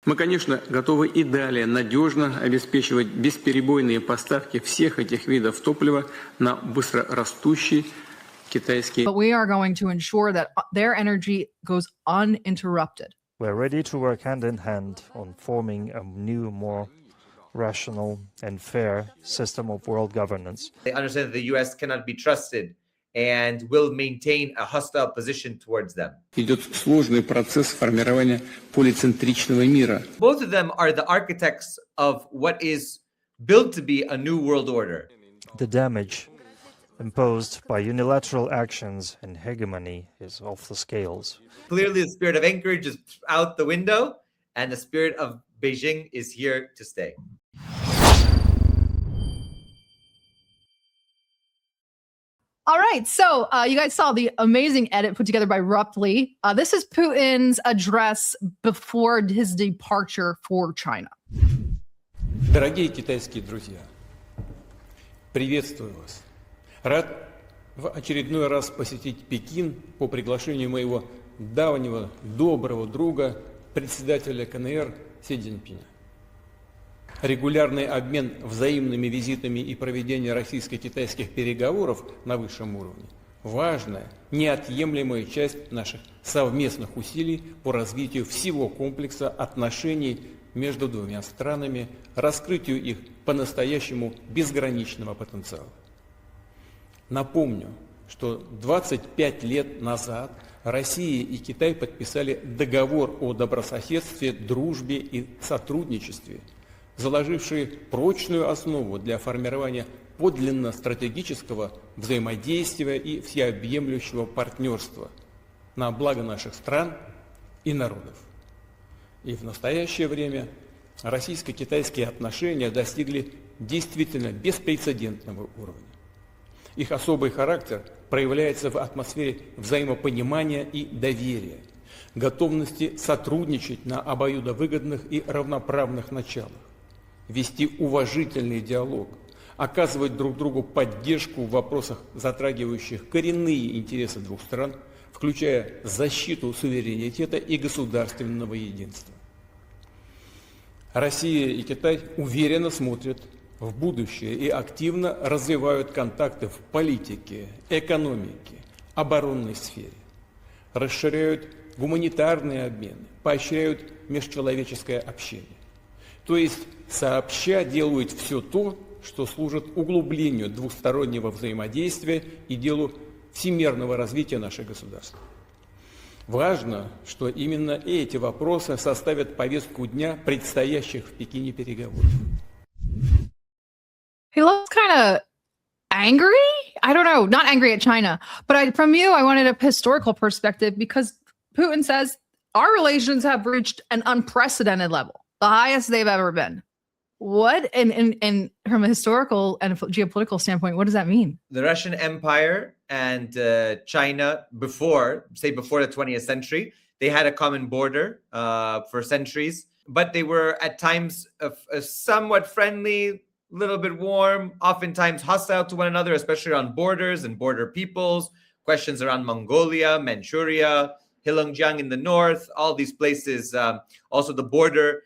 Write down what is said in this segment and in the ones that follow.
Мы, конечно, готовы и далее надежно обеспечивать бесперебойные поставки всех этих видов топлива на быстрорастущий китайский. But we are going to ensure that their energy goes uninterrupted. We're ready to work hand in hand on forming a new, more rational and fair system of world governance. They understand that the U.S. cannot be trusted and will maintain a hostile position towards them. Идет сложный процесс формирования полицентричного мира. Both of them are the architects of what is built to be a new world order. The damage imposed by unilateral actions and hegemony is off the scales. Clearly, the spirit of Anchorage is out the window, and the spirit of Beijing is here to stay. All right, so you guys saw the amazing edit put together by Rupley. This is Putin's address before his departure for China. Дорогие китайские друзья, приветствую вас. Рад в очередной раз посетить Пекин по приглашению моего давнего доброго друга, председателя КНР Си Цзиньпиня. Регулярный обмен взаимными визитами и проведение российско-китайских переговоров на высшем уровне – важная, неотъемлемая часть наших совместных усилий по развитию всего комплекса отношений между двумя странами, раскрытию их по-настоящему безграничного потенциала. Напомню, что 25 лет назад Россия и Китай подписали договор о добрососедстве, дружбе и сотрудничестве, заложивший прочную основу для формирования подлинно стратегического взаимодействия и всеобъемлющего партнерства на благо наших стран и народов. И в настоящее время российско-китайские отношения достигли действительно беспрецедентного уровня. Их особый характер проявляется в атмосфере взаимопонимания и доверия, готовности сотрудничать на обоюдовыгодных и равноправных началах, вести уважительный диалог, оказывать друг другу поддержку в вопросах, затрагивающих коренные интересы двух стран, включая защиту суверенитета и государственного единства. Россия и Китай уверенно смотрят в будущее и активно развивают контакты в политике, экономике, оборонной сфере, расширяют гуманитарные обмены, поощряют межчеловеческое общение. То есть сообща делают все то, что служит углублению двустороннего взаимодействия и делу всемирного развития наших государств. Важно, что именно эти вопросы составят повестку дня предстоящих в Пекине переговоров. He looks kind of angry. I don't know, not angry at China, but from you, I wanted a historical perspective because Putin says our relations have reached an unprecedented level, the highest they've ever been. What, and from a historical and geopolitical standpoint, what does that mean? The Russian Empire and China before the 20th century, they had a common border for centuries, but they were at times somewhat friendly, a little bit warm, oftentimes hostile to one another, especially on borders and border peoples, questions around Mongolia, Manchuria, Heilongjiang in the north, all these places, also the border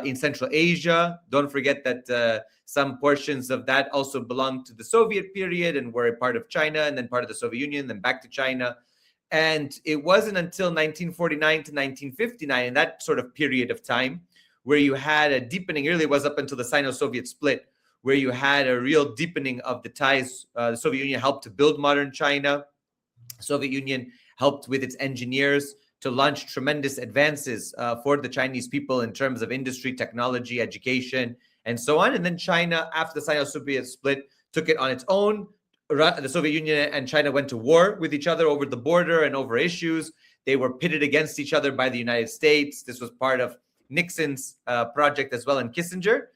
in Central Asia. Don't forget that some portions of that also belonged to the Soviet period and were a part of China and then part of the Soviet Union, then back to China. And it wasn't until 1949 to 1959, in that sort of period of time, where you had a deepening, really was up until the Sino-Soviet split, where you had a real deepening of the ties. The Soviet Union helped to build modern China. The Soviet Union helped with its engineers to launch tremendous advances for the Chinese people in terms of industry, technology, education, and so on. And then China, after the Sino-Soviet split, took it on its own. The Soviet Union and China went to war with each other over the border and over issues. They were pitted against each other by the United States. This was part of Nixon's project as well, and Kissinger.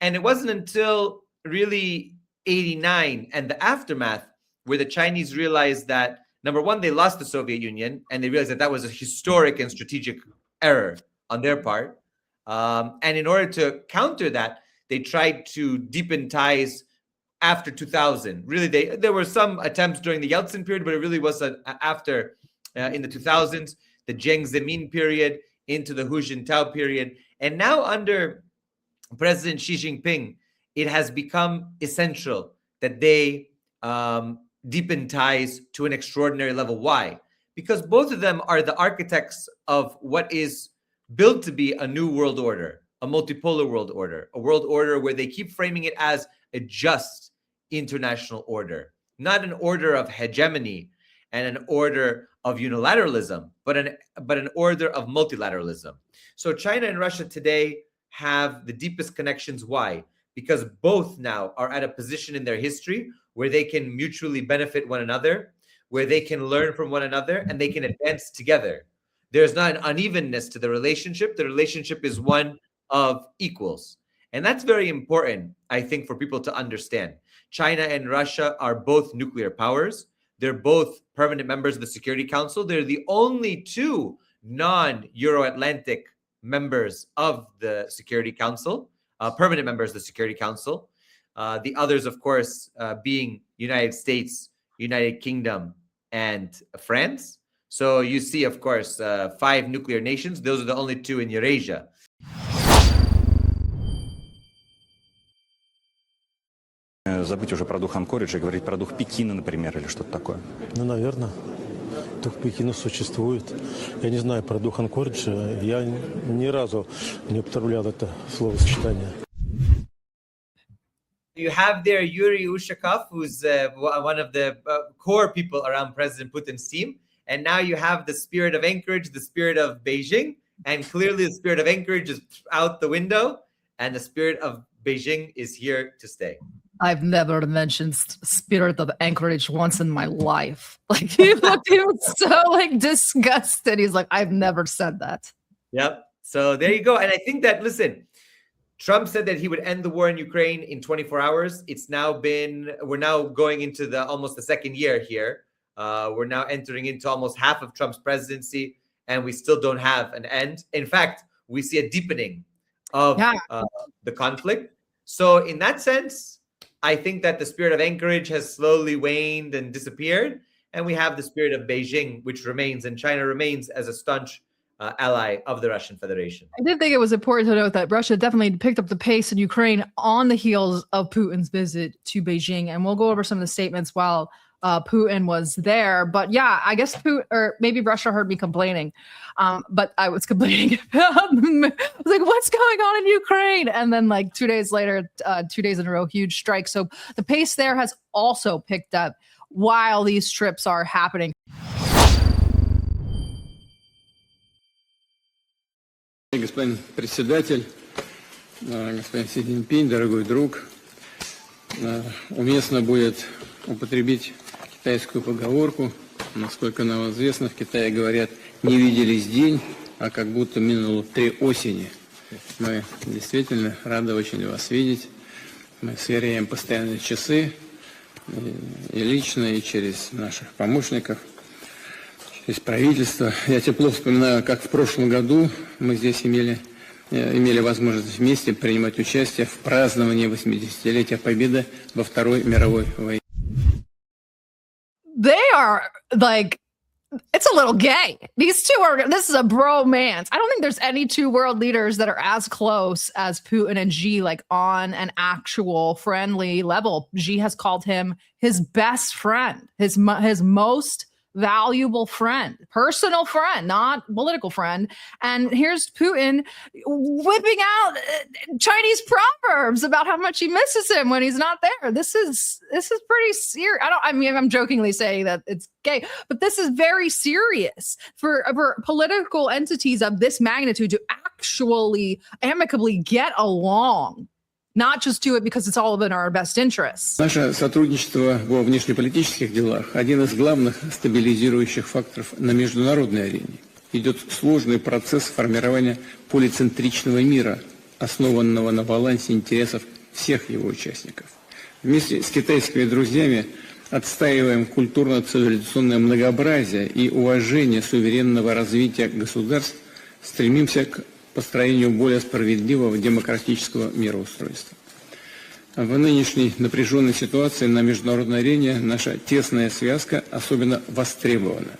And it wasn't until really 89 and the aftermath where the Chinese realized that, number one, they lost the Soviet Union, and they realized that that was a historic and strategic error on their part. And in order to counter that, they tried to deepen ties after 2000. Really, there were some attempts during the Yeltsin period, but it really was after, in the 2000s, the Jiang Zemin period into the Hu Jintao period. And now under President Xi Jinping, it has become essential that they deepen ties to an extraordinary level. Why? Because both of them are the architects of what is built to be a new world order, a multipolar world order, a world order where they keep framing it as a just international order, not an order of hegemony and an order of unilateralism, but an order of multilateralism. So China and Russia today have the deepest connections. Why? Because both now are at a position in their history where they can mutually benefit one another, where they can learn from one another, and they can advance together. There's not an unevenness to the relationship. The relationship is one of equals. And that's very important, I think, for people to understand. China and Russia are both nuclear powers. They're both permanent members of the Security Council. They're the only two non-Euro-Atlantic members of the Security Council, permanent members of the Security Council. The others, of course, being United States, United Kingdom, and France. So you see, of course, 5 nuclear nations. Those are the only 2 in Eurasia. Забыть уже про дух Анкориджа и говорить про дух Пекина, например, или что-то такое. Ну, наверное, дух Пекина существует. Я не знаю про дух Анкориджа. Я ни разу не употреблял это словосочетание. You have there Yuri Ushakov, who's one of the core people around President Putin's team. And now you have the spirit of Anchorage, the spirit of Beijing. And clearly the spirit of Anchorage is out the window. And the spirit of Beijing is here to stay. I've never mentioned spirit of Anchorage once in my life. Like he was so like disgusted. He's like, I've never said that. Yep. So there you go. And I think that, listen, Trump said that he would end the war in Ukraine in 24 hours. We're now going into almost the second year here. We're now entering into almost half of Trump's presidency, and we still don't have an end. In fact, we see a deepening of the conflict. So in that sense, I think that the spirit of Anchorage has slowly waned and disappeared. And we have the spirit of Beijing, which remains, and China remains as a staunch ally of the Russian Federation. I did think it was important to note that Russia definitely picked up the pace in Ukraine on the heels of Putin's visit to Beijing. And we'll go over some of the statements while Putin was there. But yeah, I guess Putin, or maybe Russia heard me complaining. But I was complaining about, I was like, what's going on in Ukraine? And then like 2 days later, 2 days in a row, huge strike. So the pace there has also picked up while these trips are happening. Господин председатель, господин Си Цзиньпинь, дорогой друг, уместно будет употребить китайскую поговорку. Насколько нам известно, в Китае говорят, не виделись день, а как будто минуло 3 осени. Мы действительно рады очень вас видеть. Мы сверяем постоянно часы, и лично, и через наших помощников, через правительство. Я тепло вспоминаю, как в прошлом году мы здесь имели возможность вместе принимать участие в праздновании 80-летия Победы во Второй мировой войне. They are like, it's a little gay. This is a bromance. I don't think there's any 2 world leaders that are as close as Putin and Xi, like on an actual friendly level. Xi has called him his best friend, his most valuable friend, personal friend, not political friend. And here's Putin whipping out Chinese proverbs about how much he misses him when he's not there. This is pretty serious. I'm jokingly saying that it's gay, but this is very serious for political entities of this magnitude to actually amicably get along. Not just do it because it's all in our best interests. Наше сотрудничество во внешнеполитических делах – один из главных стабилизирующих факторов на международной арене. Идет сложный процесс формирования полицентричного мира, основанного на балансе интересов всех его участников. Вместе с китайскими друзьями отстаиваем культурно-цивилизационное многообразие и уважение суверенного развития государств, стремимся к построению более справедливого демократического мироустройства. В нынешней напряженной ситуации на международной арене наша тесная связка особенно востребована.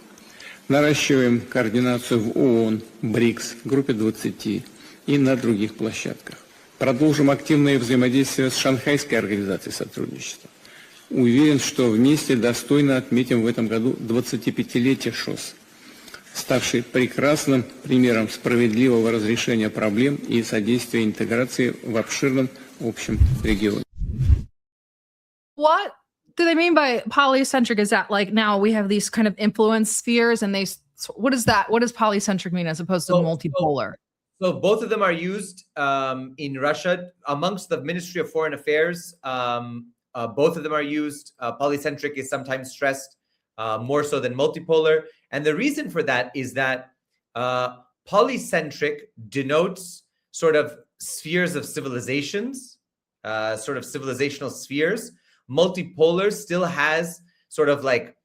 Наращиваем координацию в ООН, БРИКС, Группе 20 и на других площадках. Продолжим активное взаимодействие с Шанхайской организацией сотрудничества. Уверен, что вместе достойно отметим в этом году 25-летие ШОС, ставший прекрасным примером справедливого разрешения проблем и содействия интеграции в обширном общем регионе. What do they mean by polycentric? Is that like now we have these kind of influence spheres and what is that? What does polycentric mean as opposed to multipolar? So both of them are used in Russia amongst the Ministry of Foreign Affairs. Both of them are used. Polycentric is sometimes stressed more so than multipolar. And the reason for that is that polycentric denotes sort of spheres of civilizations, sort of civilizational spheres. Multipolar still has sort of like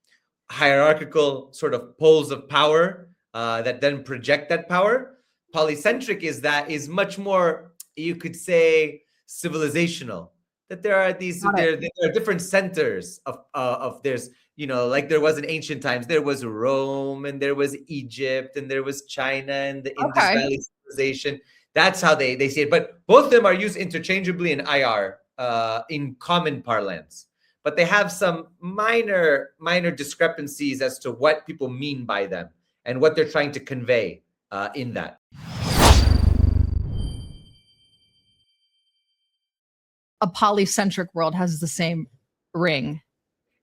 hierarchical sort of poles of power that then project that power. Polycentric is much more, you could say, civilizational. That there are there are different centers of there's, you know, like there was in ancient times, there was Rome and there was Egypt and there was China and the Indus Valley civilization. That's how they see it. But both of them are used interchangeably in IR, in common parlance. But they have some minor discrepancies as to what people mean by them and what they're trying to convey in that. A polycentric world has the same ring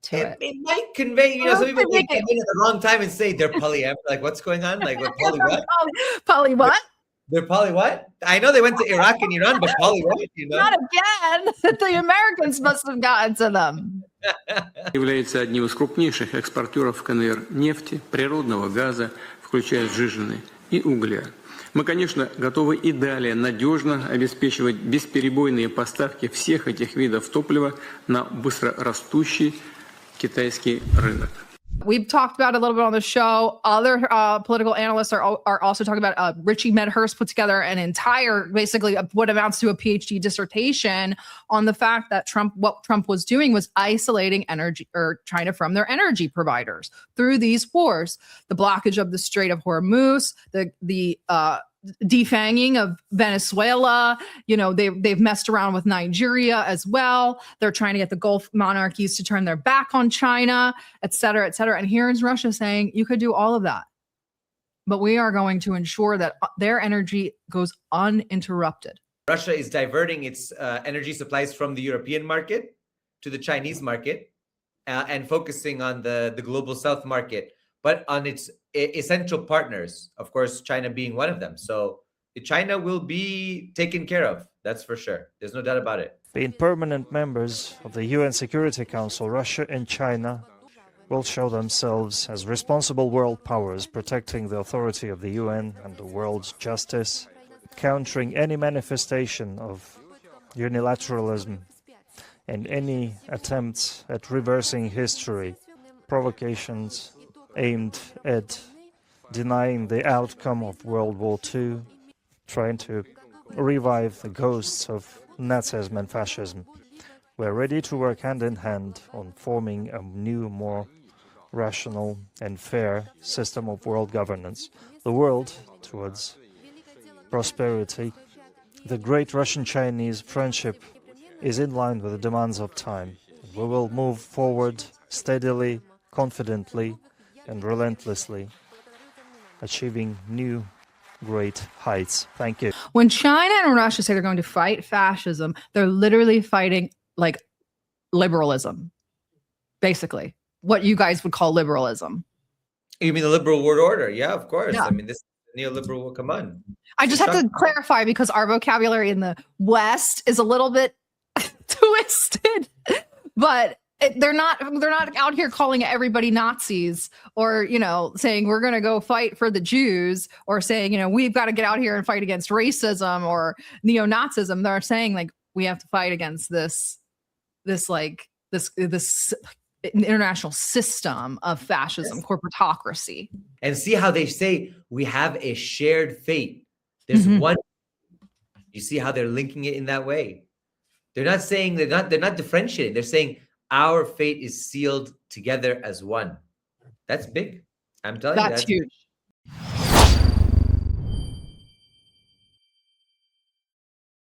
to it. It might convey, you know, some people might come in at the wrong time and say they're polyamorous. Like, what's going on? Like, what, poly what? Poly what? They're poly what? I know they went to Iraq and Iran, but poly what? You know? Not again. The Americans must have gotten to them. Является одним из крупнейших экспортеров КНР нефти, природного газа, включая сжиженный, и угля. Мы, конечно, готовы и далее надежно обеспечивать бесперебойные поставки всех этих видов топлива на быстрорастущий китайский рынок. We've talked about it a little bit on the show. Other political analysts are also talking about Richie Medhurst put together an entire, basically what amounts to a PhD dissertation on the fact that what Trump was doing was isolating energy or China from their energy providers through these wars, the blockage of the Strait of Hormuz, the defanging of Venezuela. You know, they've messed around with Nigeria as well. They're trying to get the Gulf monarchies to turn their back on China, et cetera, et cetera. And here is Russia saying you could do all of that, but we are going to ensure that their energy goes uninterrupted. Russia is diverting its energy supplies from the European market to the Chinese market and focusing on the global South market, but on its essential partners, of course, China being one of them. So China will be taken care of. That's for sure. There's no doubt about it. Being permanent members of the UN Security Council, Russia and China will show themselves as responsible world powers, protecting the authority of the UN and the world's justice, countering any manifestation of unilateralism and any attempts at reversing history, provocations aimed at denying the outcome of World War II, trying to revive the ghosts of Nazism and fascism. We're ready to work hand in hand on forming a new, more rational and fair system of world governance, the world towards prosperity. The great Russian-Chinese friendship is in line with the demands of time. We will move forward steadily, confidently, and relentlessly, achieving new great heights. Thank you. When China and Russia say they're going to fight fascism, they're literally fighting like liberalism, basically what you guys would call liberalism. You mean the liberal world order? Yeah, of course. Yeah. I mean, this neoliberal, come on. I just have to clarify because our vocabulary in the West is a little bit twisted, but they're not out here calling everybody Nazis or, you know, saying we're going to go fight for the Jews or saying, you know, we've got to get out here and fight against racism or neo-Nazism. They're saying like we have to fight against this international system of fascism, corporatocracy. And see how they say we have a shared fate. There's one. You see how they're linking it in that way. They're not saying they're not differentiating. They're saying our fate is sealed together as one. That's big. I'm telling you. That's huge.